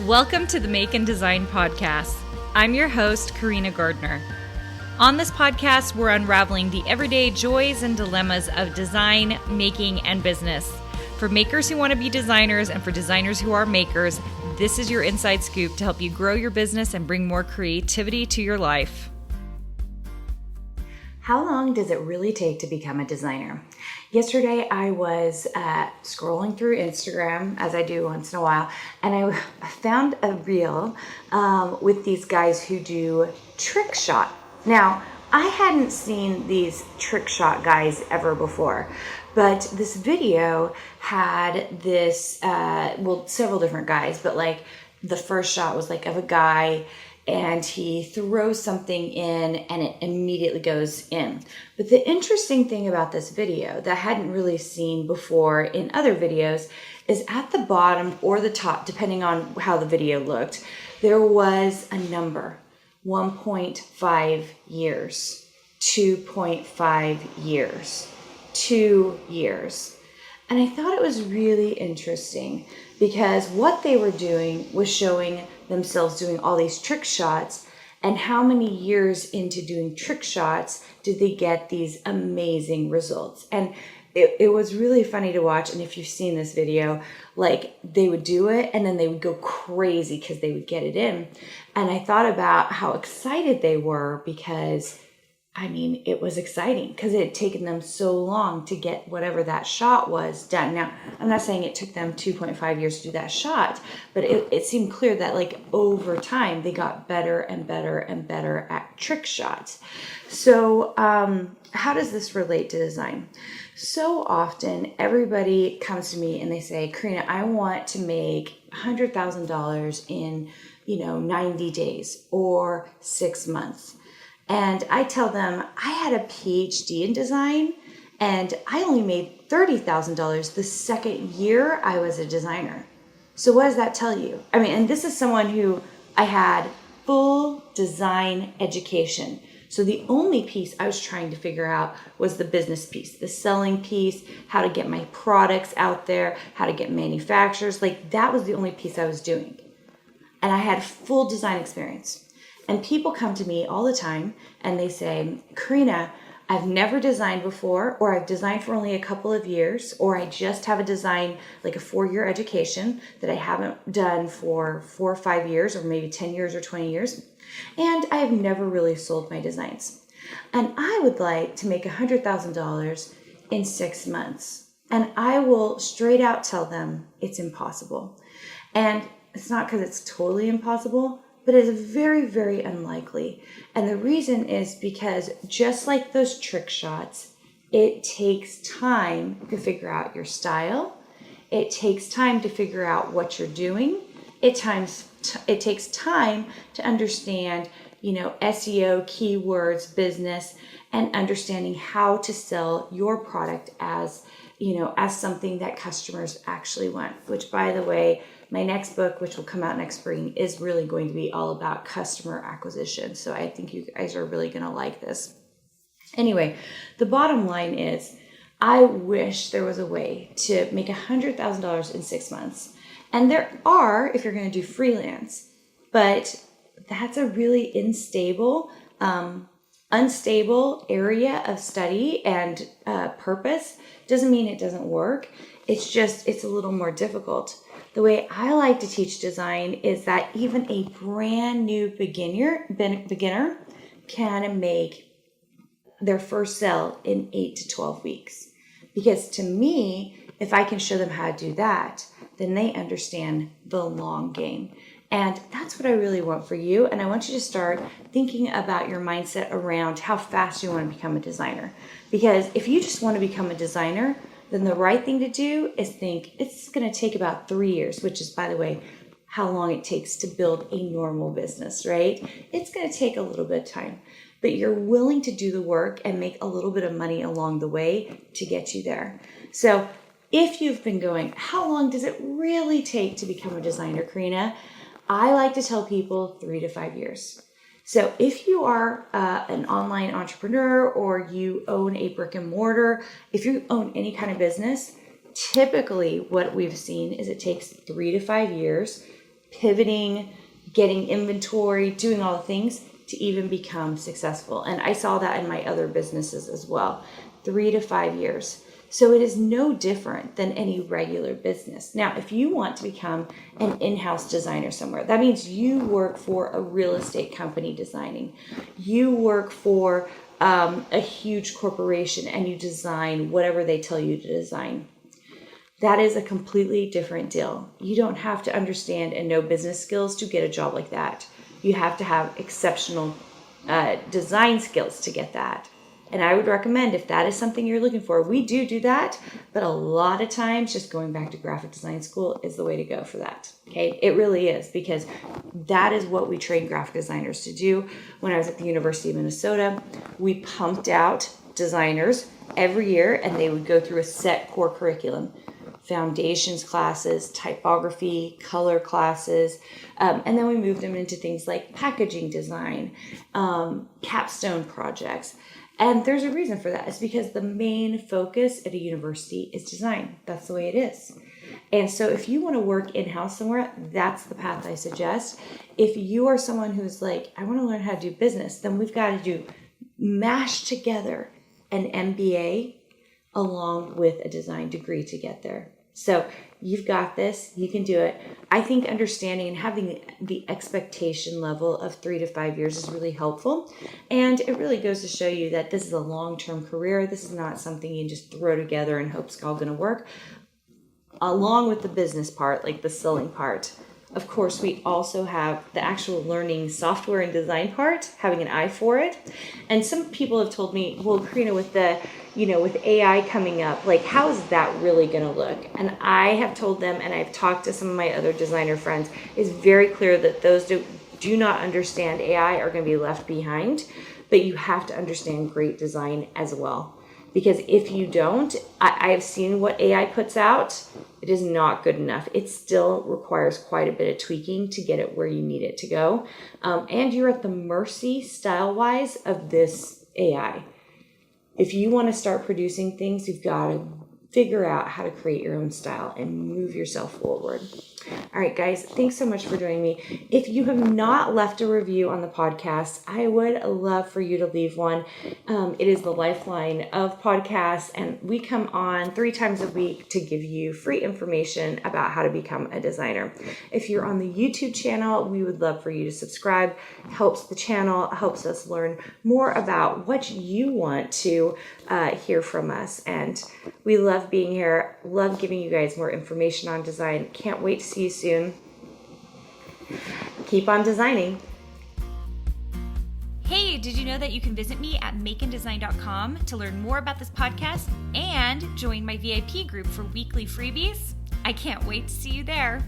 Welcome to the Make and Design Podcast. I'm your host, Carina Gardner. On this podcast, we're unraveling the everyday joys and dilemmas of design, making, and business. For makers who want to be designers and for designers who are makers, this is your inside scoop to help you grow your business and bring more creativity to your life. How long does it really take to become a designer? Yesterday, I was scrolling through Instagram, as I do once in a while, and I found a reel with these guys who do trick shot. Now, I hadn't seen these trick shot guys ever before, but this video had this, several different guys, but like the first shot was like of a guy and he throws something in and it immediately goes in. But the interesting thing about this video that I hadn't really seen before in other videos is at the bottom or the top, depending on how the video looked, there was a number, 1.5 years, 2.5 years, 2 years. And I thought it was really interesting because what they were doing was showing themselves doing all these trick shots, and how many years into doing trick shots did they get these amazing results. And it was really funny to watch. And if you've seen this video, like they would do it and then they would go crazy because they would get it in. And I thought about how excited they were because it was exciting because it had taken them so long to get whatever that shot was done. Now, I'm not saying it took them 2.5 years to do that shot, but it seemed clear that like over time, they got better and better and better at trick shots. So how does this relate to design? So often everybody comes to me and they say, Carina, I want to make $100,000 in, 90 days or 6 months. And I tell them I had a Ph.D. in design and I only made $30,000 the second year I was a designer. So what does that tell you? And this is someone who I had full design education. So the only piece I was trying to figure out was the business piece, the selling piece, how to get my products out there, how to get manufacturers. Like that was the only piece I was doing. And I had full design experience. And people come to me all the time and they say, Carina, I've never designed before, or I've designed for only a couple of years, or I just have a design, like a 4-year education that I haven't done for 4 or 5 years, or maybe 10 years or 20 years. And I have never really sold my designs. And I would like to make $100,000 in 6 months. And I will straight out tell them it's impossible. And it's not because it's totally impossible, but it is very, very unlikely. And the reason is because just like those trick shots, it takes time to figure out your style. It takes time to figure out what you're doing. It takes time to understand, SEO, keywords, business, and understanding how to sell your product as something that customers actually want, which by the way, my next book, which will come out next spring, is really going to be all about customer acquisition. So I think you guys are really going to like this. Anyway, the bottom line is I wish there was a way to make $100,000 in 6 months. And there are, if you're going to do freelance, but that's a really unstable area of study and purpose. Doesn't mean it doesn't work. It's a little more difficult. The way I like to teach design is that even a brand new beginner can make their first sale in 8 to 12 weeks. Because to me, if I can show them how to do that, then they understand the long game. And that's what I really want for you. And I want you to start thinking about your mindset around how fast you want to become a designer. Because if you just want to become a designer, then the right thing to do is think it's going to take about 3 years, which is, by the way, how long it takes to build a normal business, right? It's going to take a little bit of time, but you're willing to do the work and make a little bit of money along the way to get you there. So if you've been going, how long does it really take to become a designer, Carina? I like to tell people 3 to 5 years. So if you are an online entrepreneur or you own a brick and mortar, if you own any kind of business, typically what we've seen is it takes 3 to 5 years pivoting, getting inventory, doing all the things to even become successful. And I saw that in my other businesses as well, 3 to 5 years. So it is no different than any regular business. Now, if you want to become an in-house designer somewhere, that means you work for a real estate company designing. You work for a huge corporation and you design whatever they tell you to design. That is a completely different deal. You don't have to understand and know business skills to get a job like that. You have to have exceptional design skills to get that. And I would recommend, if that is something you're looking for, we do that, but a lot of times just going back to graphic design school is the way to go for that. Okay, it really is, because that is what we train graphic designers to do. When I was at the University of Minnesota, we pumped out designers every year, and they would go through a set core curriculum. Foundations classes, typography, color classes, and then we moved them into things like packaging design, capstone projects. And there's a reason for that. It's because the main focus at a university is design. That's the way it is. And so if you want to work in-house somewhere, that's the path I suggest. If you are someone who's like, I want to learn how to do business, then we've got to mash together an MBA along with a design degree to get there. So you've got this, you can do it. I think understanding and having the expectation level of 3 to 5 years is really helpful. And it really goes to show you that this is a long-term career. This is not something you just throw together and hope it's all going to work. Along with the business part, like the selling part, of course, we also have the actual learning software and design part, having an eye for it. And some people have told me, well, Carina, with AI coming up, like, how is that really going to look? And I have told them, and I've talked to some of my other designer friends, it's very clear that those do not understand AI are going to be left behind, but you have to understand great design as well. Because if you don't, I have seen what AI puts out. It is not good enough. It still requires quite a bit of tweaking to get it where you need it to go. And you're at the mercy, style-wise, of this AI. If you want to start producing things, you've got to figure out how to create your own style and move yourself forward. All right, guys, thanks so much for joining me. If you have not left a review on the podcast, I would love for you to leave one. It is the lifeline of podcasts, and we come on 3 times a week to give you free information about how to become a designer. If you're on the YouTube channel, we would love for you to subscribe. It helps the channel, helps us learn more about what you want to hear from us. And we love being here, love giving you guys more information on design. Can't wait to see you soon. Keep on designing. Hey, did you know that you can visit me at makeanddesign.com to learn more about this podcast and join my VIP group for weekly freebies? I can't wait to see you there.